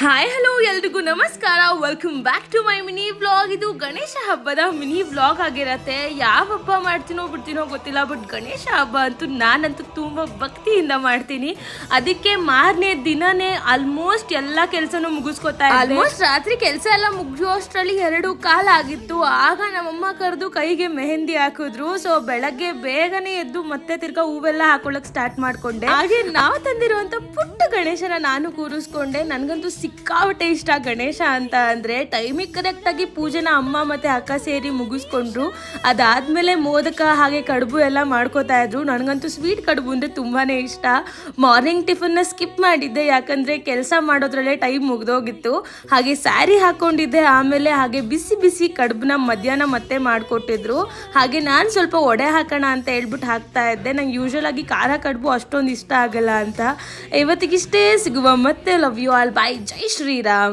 Hi hello ಎಲ್ರಿಗೂ ನಮಸ್ಕಾರ. Welcome back to my mini vlog. ಇದು ಗಣೇಶ ಹಬ್ಬದ ಮಿನಿ ವ್ಲಾಗ್ ಆಗಿರತ್ತೆ. ಯಾವ ಹಬ್ಬ ಮಾಡ್ತೀನೋ ಬಿಡ್ತೀನೋ ಗೊತ್ತಿಲ್ಲ, ಬಟ್ ಗಣೇಶ ಹಬ್ಬ ಅಂತೂ ನಾನಂತೂ ತುಂಬ ಭಕ್ತಿಯಿಂದ ಮಾಡ್ತೀನಿ. ಅದಕ್ಕೆ ಮಾರನೇ ದಿನನೇ ಆಲ್ಮೋಸ್ಟ್ ಎಲ್ಲ ಕೆಲಸನೂ ಮುಗಿಸ್ಕೊತಾ ಇದ್ದೆ. ಆಲ್ಮೋಸ್ಟ್ ರಾತ್ರಿ ಕೆಲಸ ಎಲ್ಲ ಮುಗಿಸೋಷ್ಟರಲ್ಲಿ 2:15 ಆಗಿತ್ತು. ಆಗ ನಮ್ಮಮ್ಮ ಕರೆದು ಕೈಗೆ ಮೆಹಂದಿ ಹಾಕಿದ್ರು. ಸೊ ಬೆಳಗ್ಗೆ ಬೇಗನೆ ಎದ್ದು ಮತ್ತೆ ತಿರ್ಗಾ ಹೂವೆಲ್ಲ ಹಾಕೊಳ್ಳಕ್ ಸ್ಟಾರ್ಟ್ ಮಾಡ್ಕೊಂಡೆ. ಹಾಗೆ ನಾವು ತಂದಿರುವಂತ ಪುಟ್ಟ ಗಣೇಶನ ನಾನು ಕೂರಿಸ್ಕೊಂಡೆ. ನನ್ಗಂತೂ ಸಿಕ್ಕಾಪಟ್ಟೆ ಇಷ್ಟ ಗಣೇಶ ಅಂತ ಅಂದ್ರೆ. ಟೈಮಿಗೆ ಕರೆಕ್ಟ್ ಆಗಿ ಪೂಜೆನ ಅಮ್ಮ ಮತ್ತೆ ಅಕ್ಕ ಸೇರಿ ಮುಗಿಸ್ಕೊಂಡ್ರು. ಅದಾದ್ಮೇಲೆ ಮೋದಕ ಹಾಗೆ ಕಡುಬು ಎಲ್ಲ ಮಾಡ್ಕೋತಾ ಇದ್ರು. ನನಗಂತೂ ಸ್ವೀಟ್ ಕಡುಬು ಅಂದ್ರೆ ತುಂಬಾನೇ ಇಷ್ಟ. ಮಾರ್ನಿಂಗ್ ಟಿಫನ್ ನ ಸ್ಕಿಪ್ ಮಾಡಿದ್ದೆ, ಯಾಕಂದ್ರೆ ಕೆಲಸ ಮಾಡೋದ್ರಲ್ಲೇ ಟೈಮ್ ಮುಗ್ದೋಗಿತ್ತು. ಹಾಗೆ ಸ್ಯಾರಿ ಹಾಕೊಂಡಿದ್ದೆ. ಆಮೇಲೆ ಹಾಗೆ ಬಿಸಿ ಬಿಸಿ ಕಡುಬನ್ನ ಮಧ್ಯಾಹ್ನ ಮತ್ತೆ ಮಾಡ್ಕೊಟ್ಟಿದ್ರು. ಹಾಗೆ ನಾನು ಸ್ವಲ್ಪ ಒಡೆ ಹಾಕೋಣ ಅಂತ ಹೇಳ್ಬಿಟ್ಟು ಹಾಕ್ತಾ ಇದ್ದೆ. ನಂಗೆ ಯೂಶಲ್ ಆಗಿ ಖಾರ ಕಡುಬು ಅಷ್ಟೊಂದು ಇಷ್ಟ ಆಗಲ್ಲ ಅಂತ. ಇವತ್ತಿಗಿಷ್ಟೇ, ಸಿಗುವ ಮತ್ತೆ. ಲವ್ ಯು ಆಲ್, ಬಾಯ್, ಜೈ ಶ್ರೀರಾಮ್.